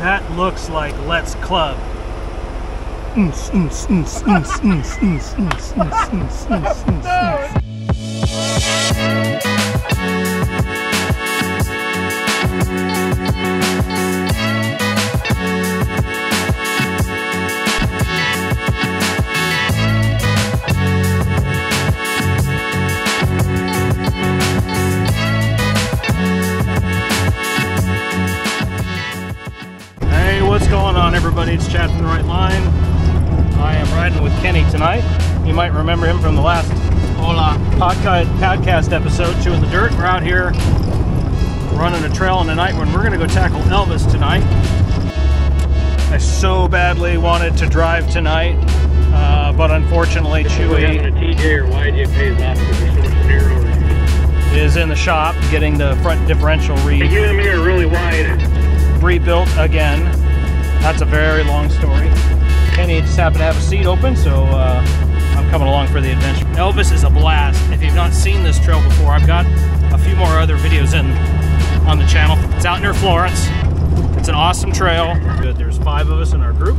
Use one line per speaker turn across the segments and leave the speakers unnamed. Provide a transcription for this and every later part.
That looks like Let's Club. What's going on, everybody? It's Chad from the Right Line. I am riding with Kenny tonight. You might remember him from the last podcast episode, Chewing the Dirt. We're out here running a trail on the night when we're going to go tackle Elvis tonight. I so badly wanted to drive tonight, but unfortunately Chewy
a TJ or YJ off
is in the shop getting the front differential
really wide.
rebuilt again. That's a very long story. Kenny just happened to have a seat open, so I'm coming along for the adventure. Elvis is a blast. If you've not seen this trail before, I've got a few more other videos on the channel. It's out near Florence. It's an awesome trail. Good. There's 5 of us in our group.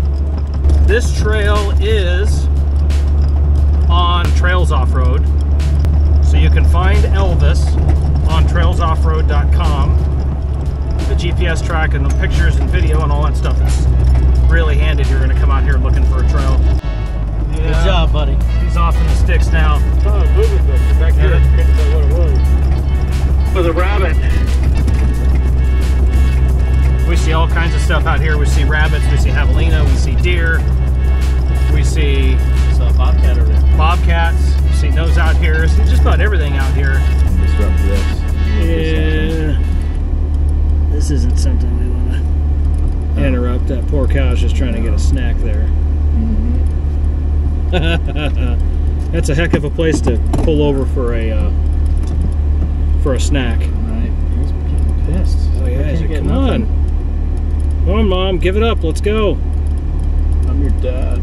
This trail is on Trails Off-Road, so you can find Elvis on trailsoffroad.com. The GPS track and the pictures and video and all that stuff is really handy if you're going to come out here looking for a trail. Yeah.
Good job, buddy.
He's off in the sticks now.
Oh, moving back here. I couldn't tell what it was. With a rabbit.
We see all kinds of stuff out here. We see rabbits, we see javelina, we see deer, we see
bobcat over there.
Bobcats. We see those out here. So just about everything out here.
Disrupt this.
Yeah. This isn't something we want to interrupt. That poor cow's just trying to get a snack there. Mm-hmm. That's a heck of a place to pull over for a snack.
Right. He's getting pissed.
Oh yeah, come on. Come on, Mom, give it up. Let's go.
I'm your dad.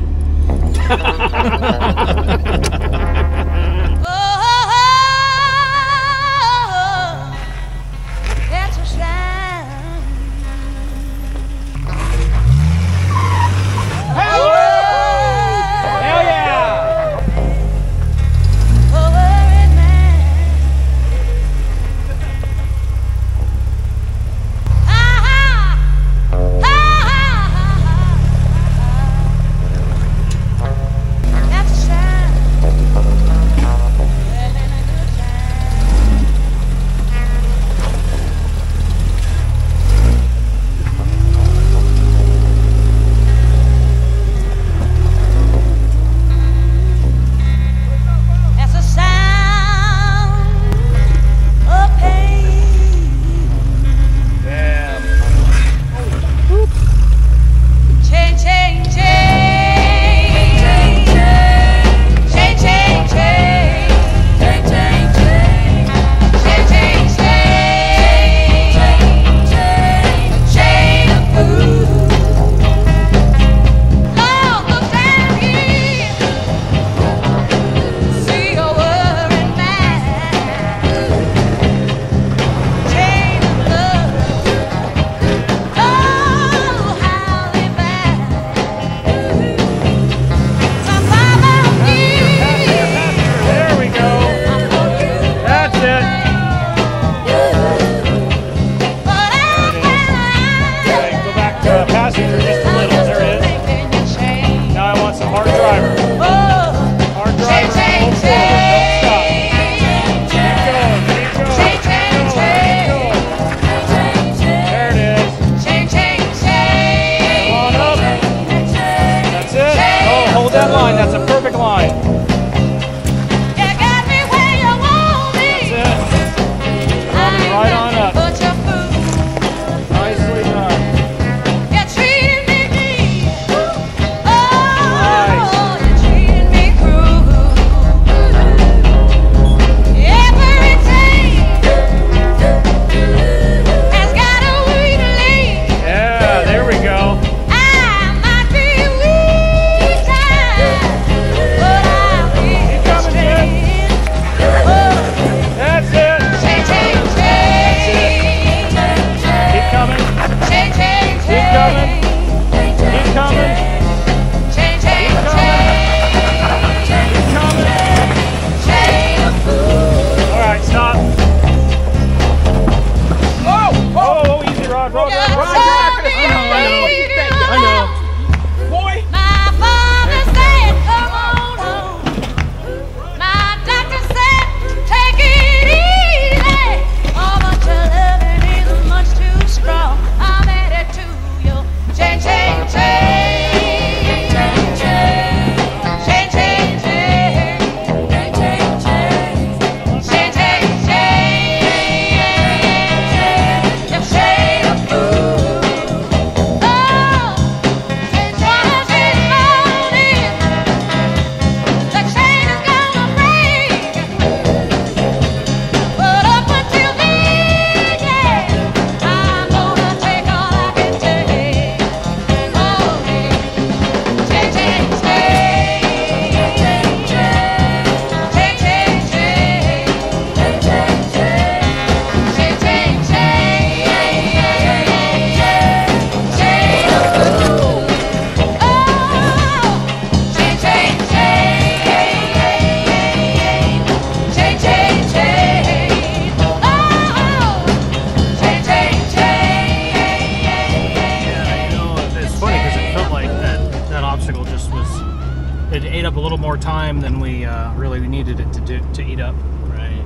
time than we really needed it to eat up.
Right.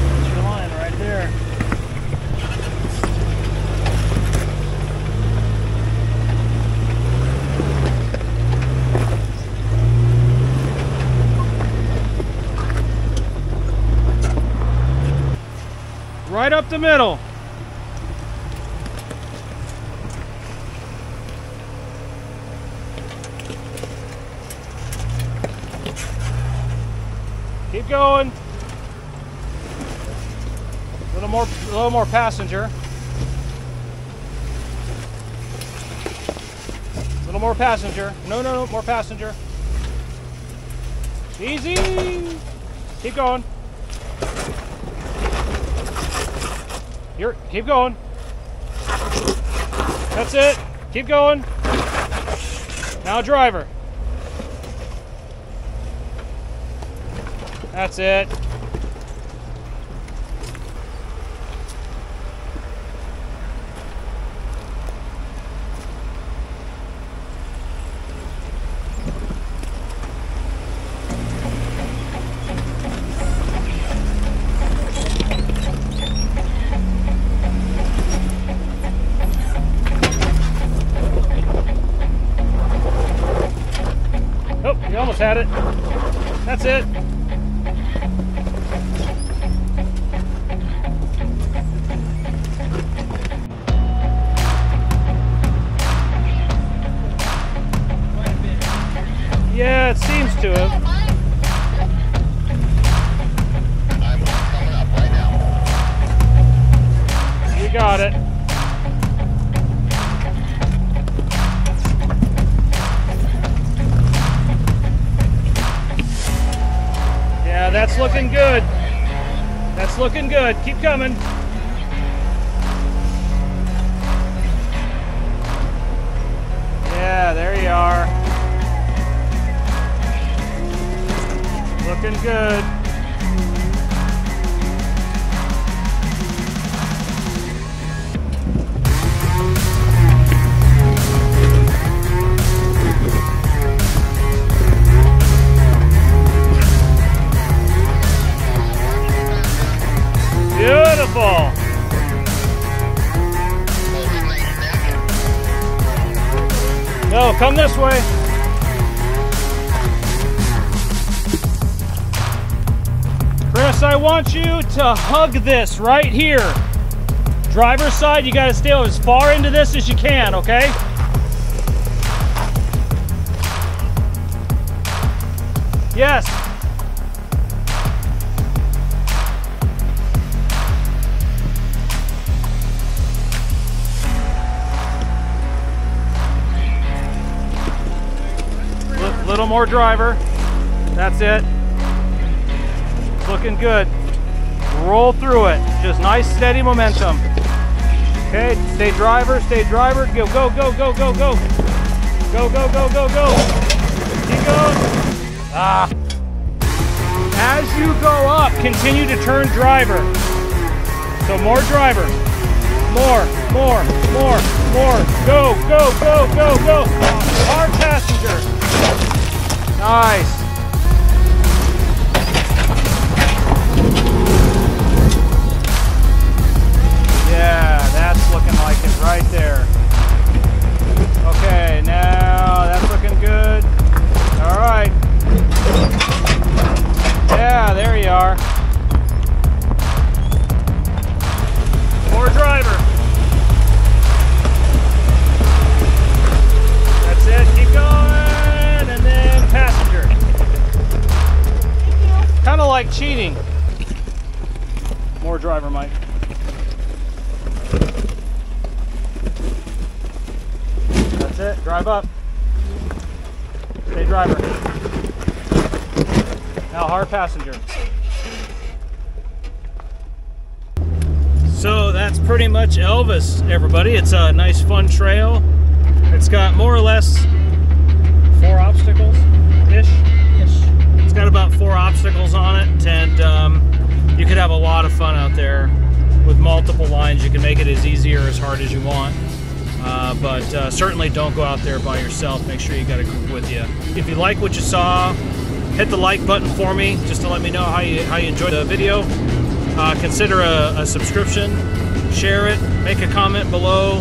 That's your line right there. Right up the middle. Keep going. A little more passenger. A little more passenger. No, more passenger. Easy. Keep going. Keep going. That's it. Keep going. Now driver. That's it. Oh, you almost had it. That's it. Yeah, it seems to have.
I'm coming up right now.
You got it. Yeah, that's looking good. That's looking good. Keep coming. Yeah, there you are. Looking good. Beautiful. No, come this way. Chris, I want you to hug this right here. Driver's side, you gotta stay as far into this as you can, okay? Yes. Little more driver. That's it. Looking good. Roll through it. Just nice steady momentum. Okay, stay driver, go, go, go, go, go, go. Go, go, go, go, go. Keep going. Ah. As you go up, continue to turn driver. So more driver. More. Go, go, go, go, go. Hard passenger. Nice. Yeah, that's looking like it right there. Okay, now that's looking good. All right. Yeah, there you are. More driver. That's it, keep going, and then passenger. Kind of like cheating. More driver, Mike. That's it, drive up. Stay driver. Now hard passenger. So that's pretty much Elvis, everybody. It's a nice fun trail. It's got more or less 4 obstacles-ish. It's got about 4 obstacles on it, and You could have a lot of fun out there with multiple lines. You can make it as easy or as hard as you want. But certainly don't go out there by yourself. Make sure you got a group with you. If you like what you saw, hit the like button for me, just to let me know how you enjoyed the video. Consider a subscription, share it, make a comment below.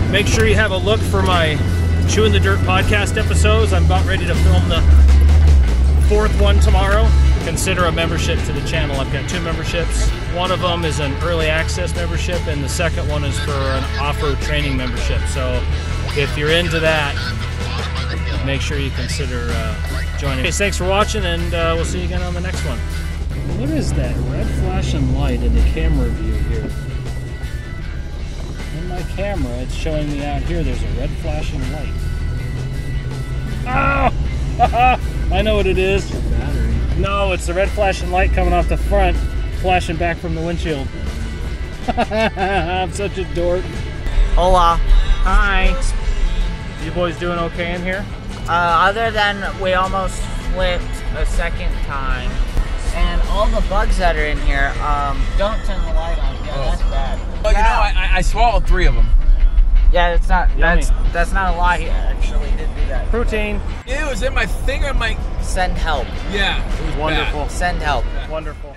Make sure you have a look for my Chewing the Dirt podcast episodes. I'm about ready to film the 4th one tomorrow. Consider a membership to the channel. I've got 2 memberships. One of them is an early access membership, and the second one is for an off-road training membership. So if you're into that, make sure you consider joining. Okay, thanks for watching, and we'll see you again on the next one. What is that red flashing light in the camera view here? In my camera, it's showing me out here there's a red flashing light. Oh! I know what it is.
Battery.
No, it's the red flashing light coming off the front, flashing back from the windshield. I'm such a dork.
Hola.
Hi. You boys doing okay in here?
Other than we almost flipped a second time. And all the bugs that are in here, don't turn the light on. Yeah, that's bad.
Well, you know, I swallowed 3 of them.
Yeah, it's not.
Yummy.
That's not a lie. He actually did do that.
Protein.
It was in my finger. I'm like,
Send help.
yeah, it was
Wonderful.
Send help.
Wonderful.